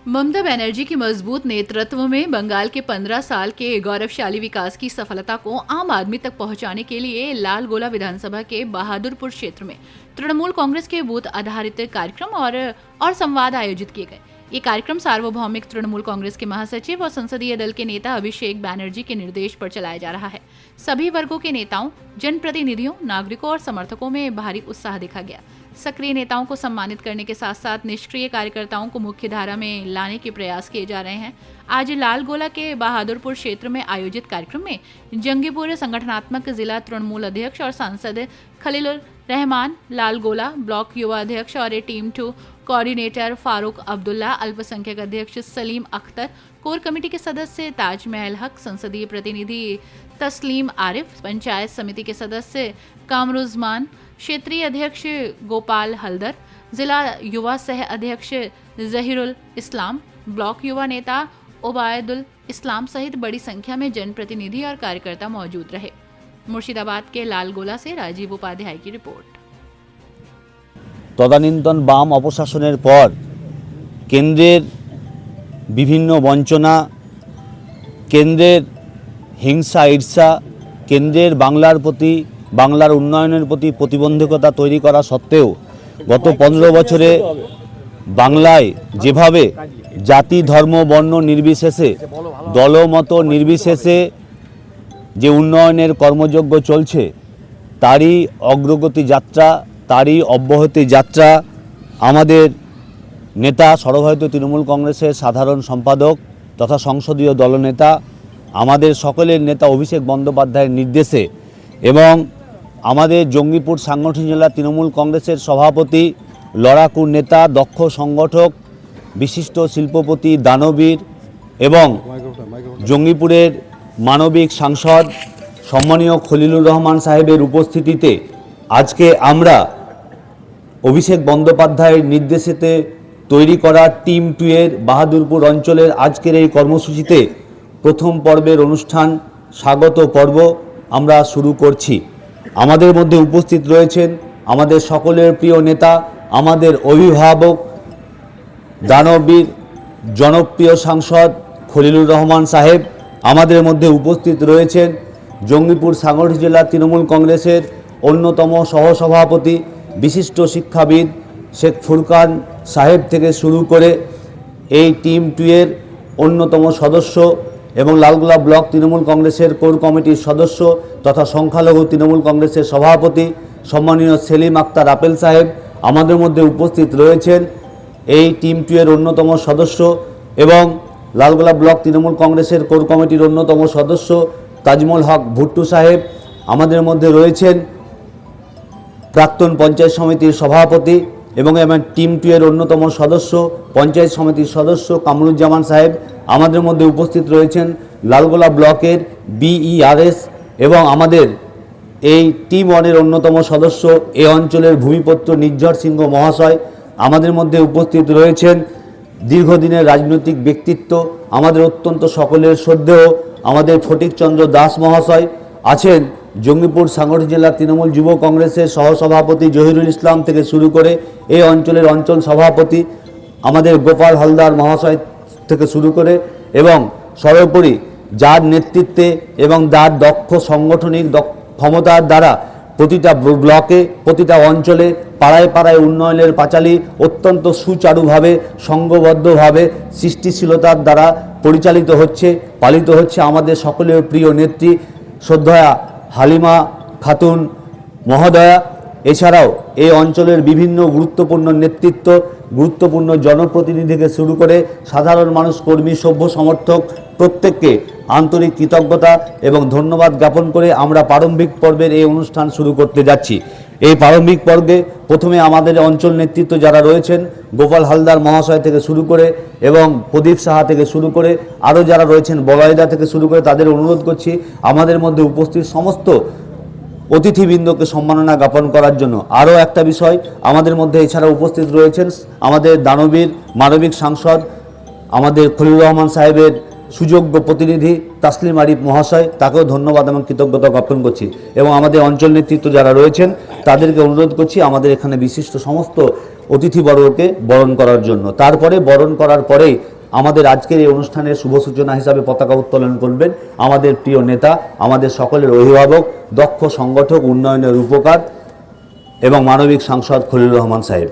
ममता बनर्जी की मजबूत नेतृत्व में बंगाल के 15 साल के गौरवशाली विकास की सफलता को आम आदमी तक पहुंचाने के लिए लाल गोला विधानसभा के बहादुरपुर क्षेत्र में तृणमूल कांग्रेस के बूथ आधारित कार्यक्रम और संवाद आयोजित किए गए। ये कार्यक्रम सार्वभौमिक तृणमूल कांग्रेस के महासचिव और संसदीय दल के नेता अभिषेक बैनर्जी के निर्देश पर चलाया जा रहा है। सभी वर्गों के नेताओं, जनप्रतिनिधियों, नागरिकों और समर्थकों में भारी उत्साह देखा गया। सक्रिय नेताओं को सम्मानित करने के साथ साथ निष्क्रिय कार्यकर्ताओं को मुख्य धारा में लाने के प्रयास किए जा रहे हैं। आज लालगोला के बहादुरपुर क्षेत्र में आयोजित कार्यक्रम में जंगीपुर संगठनात्मक जिला तृणमूल अध्यक्ष और सांसद खलीलुर रहमान, लालगोला ब्लॉक युवा अध्यक्ष और टीम 2 कोऑर्डिनेटर फारूक अब्दुल्ला, अल्पसंख्यक अध्यक्ष सलीम अख्तर, कोर कमेटी के सदस्य ताजमहल हक, संसदीय प्रतिनिधि तस्लीम आरिफ, पंचायत समिति के सदस्य कामरुजमान, क्षेत्रीय अध्यक्ष गोपाल हल्दर, जिला युवा सह अध्यक्ष जहीरुल इस्लाम, ब्लॉक युवा नेता ओबायदुल इस्लाम सहित बड़ी संख्या में जनप्रतिनिधि और कार्यकर्ता मौजूद रहे। मुर्शिदाबाद के लालगोला से राजीव उपाध्याय की रिपोर्ट। तदानीन्तन बाम अपशासनेर पर केंद्रेर विभिन्न वंचना, केंद्रेर हिंसा ईर्षा, केंद्रेर बांगलार प्रति बांगलार उन्नयनेर प्रति प्रतिबंधकता तैरी करा सत्त्वेও गत 15 बछरे बांगलाय जेभावे जाति धर्म वर्ण निर्विशेषे दलमत निर्विशेषे जे उन्नयनेर कर्मयज्ञ चलছে तारই अग्रगति यात्रा, तारই अब्याहति यात्रा आमादेर नेता सर्वभारतीय तृणमूल कांग्रेसेर साधारण सम्पादक तथा संसदीय दलनेता आमादेर सकलेर नेता अभिषेक बंदोपाध्यायेर निर्देशे एवं आमादेर जंगीपुर सांगठनिक जिला तृणमूल कांग्रेसेर सभापति लड़ाकू नेता दक्ष संगठक विशिष्ट शिल्पपति दानवीर एवं जंगीपुरेर मानविक सांसद सम्मानीय खलीलुर रहमान साहेबेर उपस्थितिते आज के आमरा अभिषेक बंदोपाध्यायेर निर्देशेते तैरी करा टीम 2 एर बहादुरपुर अंचलेर आजकेर এই কর্মসূচিতে प्रथम पर्वेर अनुष्ठान स्वागत पर्व आमरा शुरू करছি। आमादेर मध्य उपस्थित रयेछेन आमादेर सकलेर प्रिय नेता, आमादेर अभिभावक, दानवीर जनप्रिय सांसद खलीलुर रहमान साहेब। आमादेर मध्य उपस्थित रयेछेन जंगीपुर सांगठनिक जिला तृणमूल कांग्रेसेर अन्यतम सहसभापति विशिष्ट शिक्षाविद शेख फुरकान साहेब थेके शुरू करे এই टीम 2 एर अन्यतम सदस्य एवं लालगोला ब्लक तृणमूल कांग्रेसेर कोर कमिटिर सदस्य तथा संख्यालघु तृणमूल कांग्रेसेर सभापति सम्मानीय सेलिम आक्तार आपेल साहेब आमादेर मध्य उपस्थित रयेछेन এই टीम 2 एर अन्यतम सदस्य एवं लालगोला ब्लक तृणमूल कांग्रेसेर कोर कमिटिर अन्यतम सदस्य ताजमहल हक भुट्टू साहेब आमादेर मध्य रयेछेन प्राक्तन पंचायत समितिर सभापति एवं टीम 2 एर अन्यतम सदस्य पंचायत समितिर सदस्य कामरुज्जामान साहेब आमादेर मध्य उपस्थित रयेछेन लालगोला ब्लकेर BERS एवं आमादेर এই टीम 1 एर अन्यतम सदस्य ए अंचलेर भूमिपुत्र निर्झर सिंह महाशय आमादेर मध्य उपस्थित रयेछेन दीर्घदिनेर राजनैतिक व्यक्तित्व आमादेर अत्यंत सकलेर श्रद्धेय आमादेर फटिक चंद्र दास महाशय आছেন जंगीपुर सांगठनिक जिला तृणमूल युव कांग्रेसेर सहसभापति जहीरुल इस्लाम থেকে शुरू করে এই অঞ্চলের অঞ্চল সভাপতি আমাদের গোপাল হালদার মহাশয় থেকে শুরু করে এবং সর্বোপরি যার নেতৃত্বে এবং যার দক্ষ সাংগঠনিক ক্ষমতার দ্বারা প্রতিটা ব্লকে প্রতিটা অঞ্চলে পাড়ায় পাড়ায় উন্নয়নের পাঁচালী অত্যন্ত সুচারুভাবে সংঘবদ্ধভাবে সৃষ্টিশীলতার দ্বারা পরিচালিত হচ্ছে পালিত হচ্ছে আমাদের সকলের প্রিয় নেত্রী শ্রদ্ধেয়া হালিমা খাতুন মহোদয়া। এছাড়াও এই অঞ্চলের বিভিন্ন গুরুত্বপূর্ণ নেতৃত্ব, গুরুত্বপূর্ণ জনপ্রতিনিধি থেকে শুরু করে সাধারণ মানুষ, কর্মী, সভ্য সমর্থক প্রত্যেককে আন্তরিক কৃতজ্ঞতা এবং ধন্যবাদ জ্ঞাপন করে আমরা প্রারম্ভিক পর্বের এই অনুষ্ঠান শুরু করতে যাচ্ছি। এই প্রারম্ভিক পর্বে প্রথমে আমাদের অঞ্চল নেতৃত্ব যারা রয়েছেন গোপাল হালদার মহাশয় থেকে শুরু করে এবং প্রদীপ সাহা থেকে শুরু করে আরও যারা রয়েছেন বলয়দা থেকে শুরু করে তাদের অনুরোধ করছি আমাদের মধ্যে উপস্থিত সমস্ত অতিথিবৃন্দকে সম্মাননা জ্ঞাপন করার জন্য। আরও একটা বিষয়, আমাদের মধ্যে এছাড়া উপস্থিত রয়েছেন আমাদের দানবীর মানবিক সাংসদ আমাদের খলিলুর রহমান সাহেবের সুযোগ্য প্রতিনিধি তাসলিম আরিফ মহাশয়, তাকেও ধন্যবাদ এবং কৃতজ্ঞতা জ্ঞাপন করছি এবং আমাদের অঞ্চল নেতৃত্ব যারা রয়েছেন তাদেরকে অনুরোধ করছি আমাদের এখানে বিশিষ্ট সমস্ত অতিথিবর্গকে বরণ করার জন্য। তারপরে বরণ করার পরেই আমাদের আজকের এই অনুষ্ঠানের শুভ সূচনা হিসাবে পতাকা উত্তোলন করবেন আমাদের প্রিয় নেতা, আমাদের সকলের অভিভাবক, দক্ষ সংগঠক, উন্নয়নের রূপকার এবং মানবিক সাংসদ খলিলুর রহমান সাহেব।